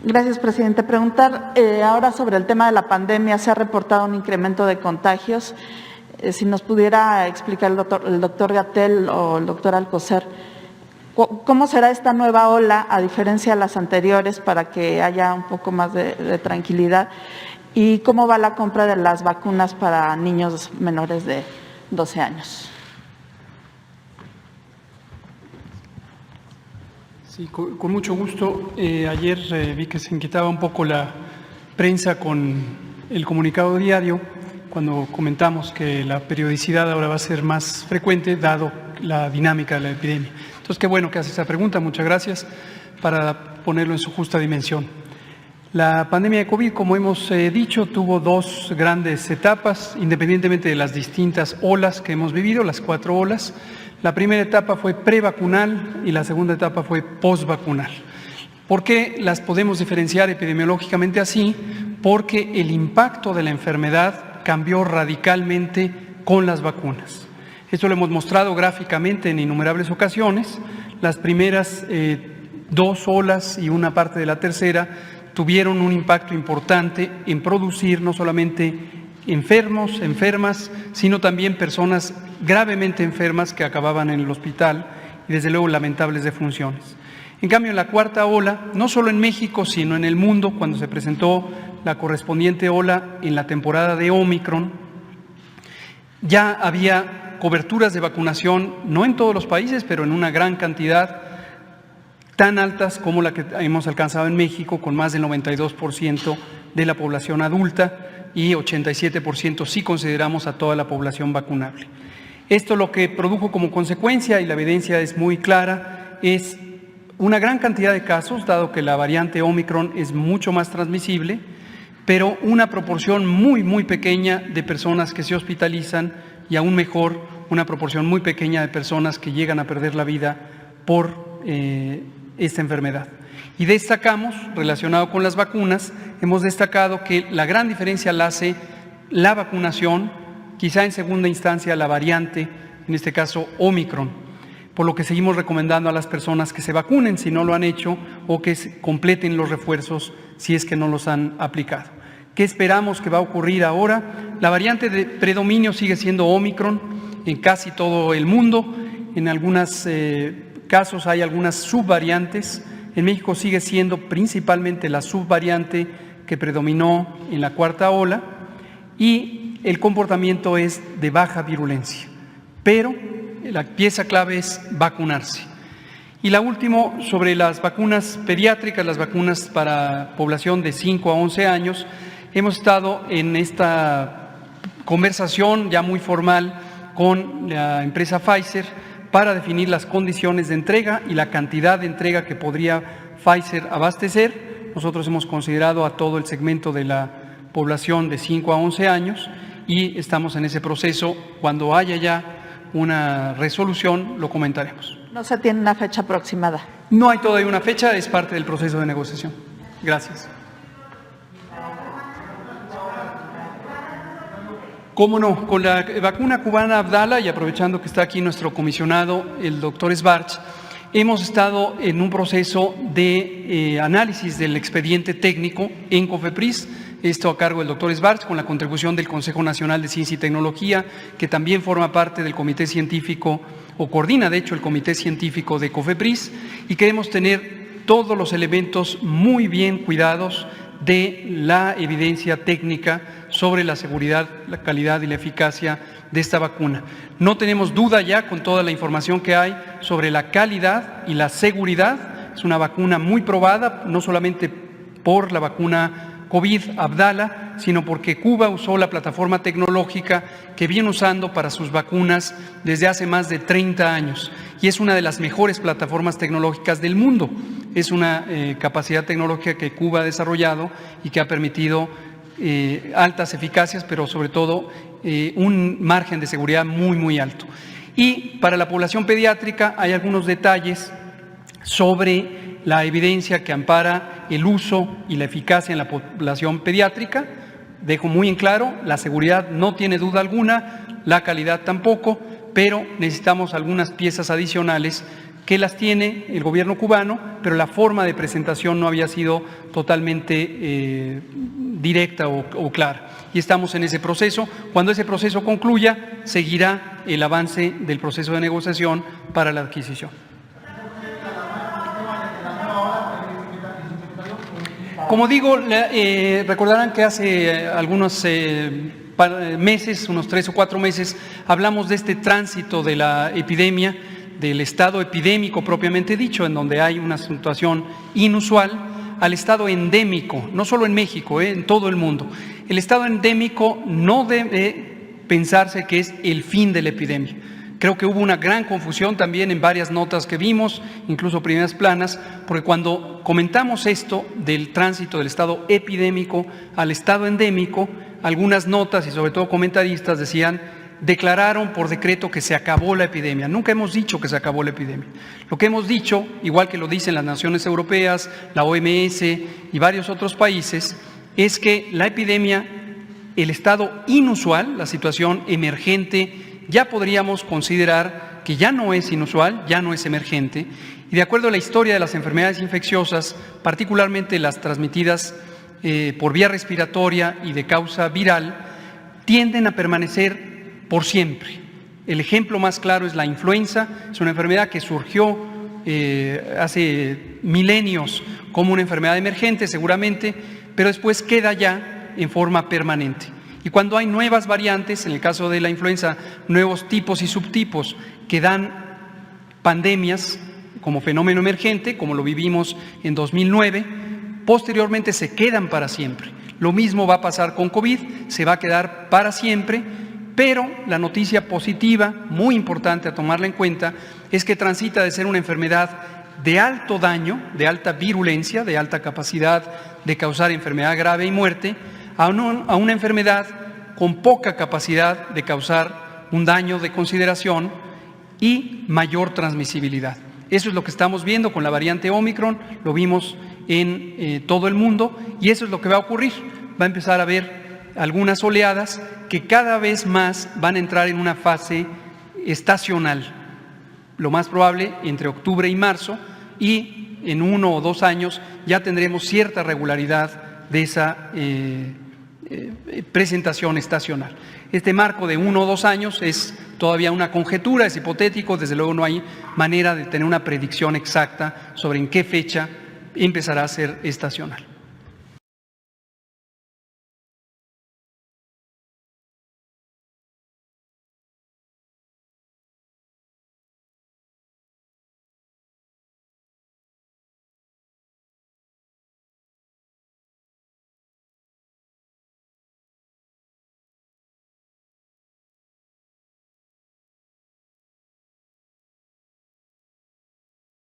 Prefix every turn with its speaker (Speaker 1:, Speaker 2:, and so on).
Speaker 1: Gracias, presidente. Preguntar ahora sobre el tema de la pandemia. Se ha reportado un incremento de contagios. Si nos pudiera explicar el doctor Gatell o el doctor Alcocer, ¿cómo será esta nueva ola a diferencia de las anteriores para que haya un poco más de tranquilidad? ¿Y cómo va la compra de las vacunas para niños menores de 12 años?
Speaker 2: Sí, con mucho gusto. Ayer vi que se inquietaba un poco la prensa con el comunicado diario cuando comentamos que la periodicidad ahora va a ser más frecuente dado la dinámica de la epidemia. Entonces, qué bueno que hace esa pregunta, muchas gracias, para ponerlo en su justa dimensión. La pandemia de COVID, como hemos dicho, tuvo dos grandes etapas, independientemente de las distintas olas que hemos vivido, las 4 olas. La primera etapa fue prevacunal y la segunda etapa fue postvacunal. ¿Por qué las podemos diferenciar epidemiológicamente así? Porque el impacto de la enfermedad cambió radicalmente con las vacunas. Esto lo hemos mostrado gráficamente en innumerables ocasiones. Las primeras 2 olas y una parte de la tercera tuvieron un impacto importante en producir no solamente enfermos, enfermas, sino también personas gravemente enfermas que acababan en el hospital y desde luego lamentables defunciones. En cambio, en la cuarta ola, no solo en México, sino en el mundo, cuando se presentó la correspondiente ola en la temporada de Omicron, ya había coberturas de vacunación, no en todos los países, pero en una gran cantidad, tan altas como la que hemos alcanzado en México, con más del 92% de la población adulta y 87% si consideramos a toda la población vacunable. Esto lo que produjo como consecuencia, y la evidencia es muy clara, es una gran cantidad de casos, dado que la variante Omicron es mucho más transmisible, pero una proporción muy pequeña de personas que se hospitalizan y aún mejor, una proporción muy pequeña de personas que llegan a perder la vida por esta enfermedad. Y destacamos, relacionado con las vacunas, hemos destacado que la gran diferencia la hace la vacunación, quizá en segunda instancia la variante, en este caso Omicron, por lo que seguimos recomendando a las personas que se vacunen si no lo han hecho o que completen los refuerzos si es que no los han aplicado. ¿Qué esperamos que va a ocurrir ahora? La variante de predominio sigue siendo Omicron en casi todo el mundo, en algunos casos hay algunas subvariantes. En México sigue siendo principalmente la subvariante que predominó en la cuarta ola y el comportamiento es de baja virulencia, pero la pieza clave es vacunarse. Y la última, sobre las vacunas pediátricas, las vacunas para población de 5 a 11 años, hemos estado en esta conversación ya muy formal con la empresa Pfizer para definir las condiciones de entrega y la cantidad de entrega que podría Pfizer abastecer. Nosotros hemos considerado a todo el segmento de la población de 5 a 11 años y estamos en ese proceso. Cuando haya ya una resolución, lo comentaremos.
Speaker 1: ¿No se tiene una fecha aproximada?
Speaker 2: No hay todavía una fecha, es parte del proceso de negociación. Gracias. ¿Cómo no? Con la vacuna cubana Abdala, y aprovechando que está aquí nuestro comisionado, el doctor Schwartz, hemos estado en un proceso de análisis del expediente técnico en COFEPRIS, esto a cargo del doctor Schwartz, con la contribución del Consejo Nacional de Ciencia y Tecnología, que también forma parte del comité científico, o coordina de hecho el comité científico de COFEPRIS, y queremos tener todos los elementos muy bien cuidados de la evidencia técnica sobre la seguridad, la calidad y la eficacia de esta vacuna. No tenemos duda ya con toda la información que hay sobre la calidad y la seguridad. Es una vacuna muy probada, no solamente por la vacuna COVID Abdala, sino porque Cuba usó la plataforma tecnológica que viene usando para sus vacunas desde hace más de 30 años y es una de las mejores plataformas tecnológicas del mundo. Es una capacidad tecnológica que Cuba ha desarrollado y que ha permitido altas eficacias, pero sobre todo un margen de seguridad muy alto. Y para la población pediátrica hay algunos detalles sobre la evidencia que ampara el uso y la eficacia en la población pediátrica. Dejo muy en claro, la seguridad no tiene duda alguna, la calidad tampoco, pero necesitamos algunas piezas adicionales que las tiene el gobierno cubano, pero la forma de presentación no había sido totalmente directa o clara. Y estamos en ese proceso. Cuando ese proceso concluya, seguirá el avance del proceso de negociación para la adquisición. Como digo, recordarán que hace algunos meses, unos 3 o 4 meses, hablamos de este tránsito de la epidemia, del estado epidémico propiamente dicho, en donde hay una situación inusual, al estado endémico, no solo en México, en todo el mundo. El estado endémico no debe pensarse que es el fin de la epidemia. Creo que hubo una gran confusión también en varias notas que vimos, incluso primeras planas, porque cuando comentamos esto del tránsito del estado epidémico al estado endémico, algunas notas y sobre todo comentaristas decían: declararon por decreto que se acabó la epidemia. Nunca hemos dicho que se acabó la epidemia. Lo que hemos dicho, igual que lo dicen las naciones europeas, la OMS y varios otros países, es que la epidemia, el estado inusual, la situación emergente, ya podríamos considerar que ya no es inusual, ya no es emergente, y de acuerdo a la historia de las enfermedades infecciosas, particularmente las transmitidas por vía respiratoria y de causa viral, tienden a permanecer por siempre. El ejemplo más claro es la influenza. Es una enfermedad que surgió hace milenios como una enfermedad emergente seguramente, pero después queda ya en forma permanente. Y cuando hay nuevas variantes, en el caso de la influenza, nuevos tipos y subtipos que dan pandemias como fenómeno emergente, como lo vivimos en 2009, posteriormente se quedan para siempre. Lo mismo va a pasar con COVID, se va a quedar para siempre. Pero la noticia positiva, muy importante a tomarla en cuenta, es que transita de ser una enfermedad de alto daño, de alta virulencia, de alta capacidad de causar enfermedad grave y muerte, a una enfermedad con poca capacidad de causar un daño de consideración y mayor transmisibilidad. Eso es lo que estamos viendo con la variante Omicron, lo vimos en todo el mundo, y eso es lo que va a ocurrir. Va a empezar a haber algunas oleadas que cada vez más van a entrar en una fase estacional, lo más probable entre octubre y marzo, y en 1 o 2 años ya tendremos cierta regularidad de esa presentación estacional. Este marco de 1 o 2 años es todavía una conjetura, es hipotético, desde luego no hay manera de tener una predicción exacta sobre en qué fecha empezará a ser estacional.